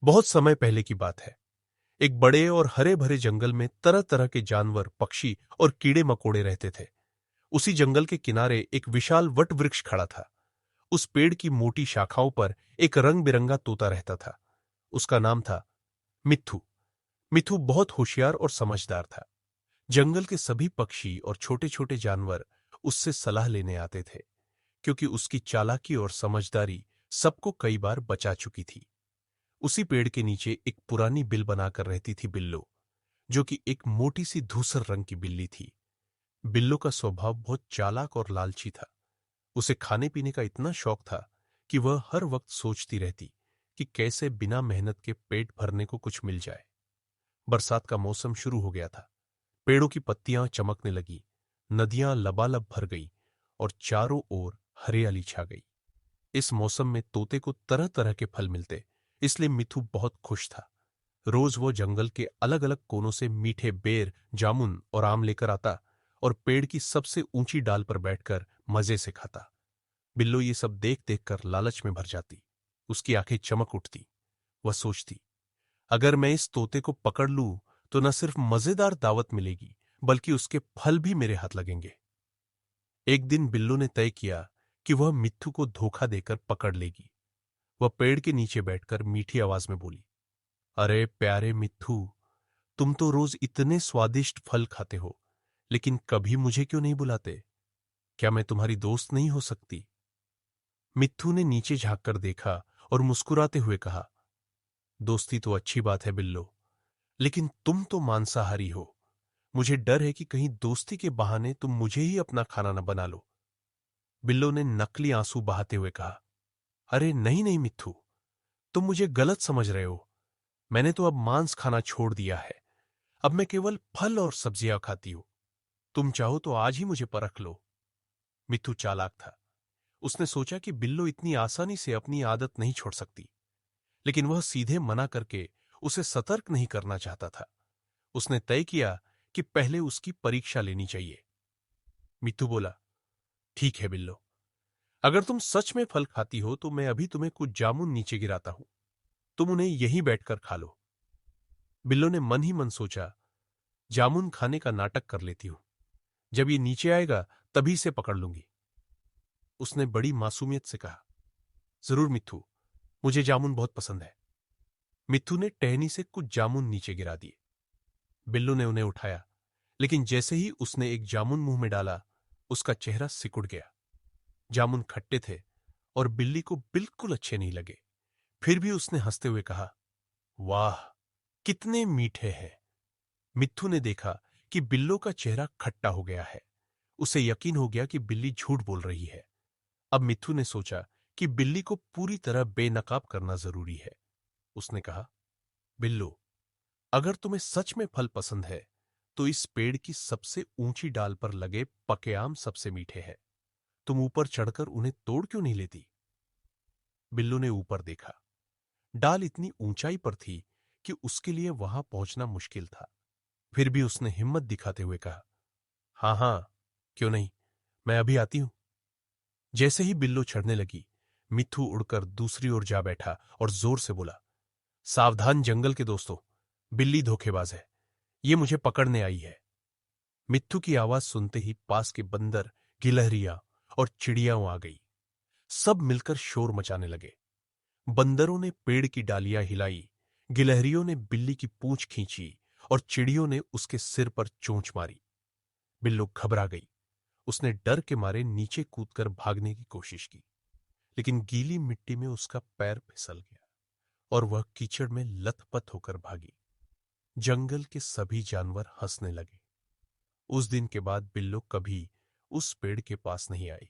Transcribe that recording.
बहुत समय पहले की बात है। एक बड़े और हरे भरे जंगल में तरह तरह के जानवर, पक्षी और कीड़े मकोड़े रहते थे। उसी जंगल के किनारे एक विशाल वट वृक्ष खड़ा था। उस पेड़ की मोटी शाखाओं पर एक रंग बिरंगा तोता रहता था। उसका नाम था मिट्ठू। मिट्ठू बहुत होशियार और समझदार था। जंगल के सभी पक्षी और छोटे छोटे जानवर उससे सलाह लेने आते थे, क्योंकि उसकी चालाकी और समझदारी सबको कई बार बचा चुकी थी। उसी पेड़ के नीचे एक पुरानी बिल बनाकर रहती थी बिल्लो, जो कि एक मोटी सी धूसर रंग की बिल्ली थी। बिल्लो का स्वभाव बहुत चालाक और लालची था। उसे खाने पीने का इतना शौक था कि वह हर वक्त सोचती रहती कि कैसे बिना मेहनत के पेट भरने को कुछ मिल जाए। बरसात का मौसम शुरू हो गया था। पेड़ों की पत्तियां चमकने लगी, नदियां लबालब भर गई और चारों ओर हरियाली छा गई। इस मौसम में तोते को तरह तरह के फल मिलते, इसलिए मिथु बहुत खुश था। रोज वो जंगल के अलग अलग कोनों से मीठे बेर, जामुन और आम लेकर आता और पेड़ की सबसे ऊंची डाल पर बैठकर मजे से खाता। बिल्लो ये सब देख देख कर लालच में भर जाती। उसकी आंखें चमक उठती। वह सोचती, अगर मैं इस तोते को पकड़ लूं तो न सिर्फ मजेदार दावत मिलेगी, बल्कि उसके फल भी मेरे हाथ लगेंगे। एक दिन बिल्लो ने तय किया कि वह मिट्ठू को धोखा देकर पकड़ लेगी। वह पेड़ के नीचे बैठकर मीठी आवाज में बोली, अरे प्यारे मिट्ठू, तुम तो रोज इतने स्वादिष्ट फल खाते हो, लेकिन कभी मुझे क्यों नहीं बुलाते? क्या मैं तुम्हारी दोस्त नहीं हो सकती? मिट्ठू ने नीचे झांककर देखा और मुस्कुराते हुए कहा, दोस्ती तो अच्छी बात है बिल्लो, लेकिन तुम तो मांसाहारी हो। मुझे डर है कि कहीं दोस्ती के बहाने तुम मुझे ही अपना खाना न बना लो। बिल्लो ने नकली आंसू बहाते हुए कहा, अरे नहीं नहीं मिट्ठू, तुम मुझे गलत समझ रहे हो। मैंने तो अब मांस खाना छोड़ दिया है। अब मैं केवल फल और सब्जियां खाती हूं। तुम चाहो तो आज ही मुझे परख लो। मिट्ठू चालाक था। उसने सोचा कि बिल्लो इतनी आसानी से अपनी आदत नहीं छोड़ सकती, लेकिन वह सीधे मना करके उसे सतर्क नहीं करना चाहता था। उसने तय किया कि पहले उसकी परीक्षा लेनी चाहिए। मिट्ठू बोला, ठीक है बिल्लो, अगर तुम सच में फल खाती हो तो मैं अभी तुम्हें कुछ जामुन नीचे गिराता हूं। तुम उन्हें यहीं बैठकर खा लो। बिल्लो ने मन ही मन सोचा, जामुन खाने का नाटक कर लेती हूं। जब ये नीचे आएगा तभी इसे पकड़ लूंगी। उसने बड़ी मासूमियत से कहा, जरूर मिट्ठू, मुझे जामुन बहुत पसंद है। मिट्ठू ने टहनी से कुछ जामुन नीचे गिरा दिए। बिल्लो ने उन्हें उठाया, लेकिन जैसे ही उसने एक जामुन मुंह में डाला, उसका चेहरा सिकुड़ गया। जामुन खट्टे थे और बिल्ली को बिल्कुल अच्छे नहीं लगे। फिर भी उसने हंसते हुए कहा, वाह, कितने मीठे हैं। मिट्ठू ने देखा कि बिल्लो का चेहरा खट्टा हो गया है। उसे यकीन हो गया कि बिल्ली झूठ बोल रही है। अब मिट्ठू ने सोचा कि बिल्ली को पूरी तरह बेनकाब करना जरूरी है। उसने कहा, बिल्लो, अगर तुम्हें सच में फल पसंद है तो इस पेड़ की सबसे ऊंची डाल पर लगे पके आम सबसे मीठे हैं। तुम ऊपर चढ़कर उन्हें तोड़ क्यों नहीं लेती? बिल्लो ने ऊपर देखा। डाल इतनी ऊंचाई पर थी कि उसके लिए वहां पहुंचना मुश्किल था। फिर भी उसने हिम्मत दिखाते हुए कहा, हाँ हाँ, क्यों नहीं, मैं अभी आती हूं। जैसे ही बिल्लो चढ़ने लगी, मिट्ठू उड़कर दूसरी ओर जा बैठा और जोर से बोला, सावधान जंगल के दोस्तों, बिल्ली धोखेबाज है। ये मुझे पकड़ने आई है। मिट्ठू की आवाज सुनते ही पास के बंदर, गिलहरियां और चिड़ियां आ गई। सब मिलकर शोर मचाने लगे। बंदरों ने पेड़ की डालियां हिलाई, गिलहरियों ने बिल्ली की पूंछ खींची और चिड़ियों ने उसके सिर पर चोंच मारी। बिल्लो घबरा गई। उसने डर के मारे नीचे कूदकर भागने की कोशिश की, लेकिन गीली मिट्टी में उसका पैर फिसल गया और वह कीचड़ में लथपथ होकर भागी। जंगल के सभी जानवर हंसने लगे। उस दिन के बाद बिल्लो कभी उस पेड़ के पास नहीं आई।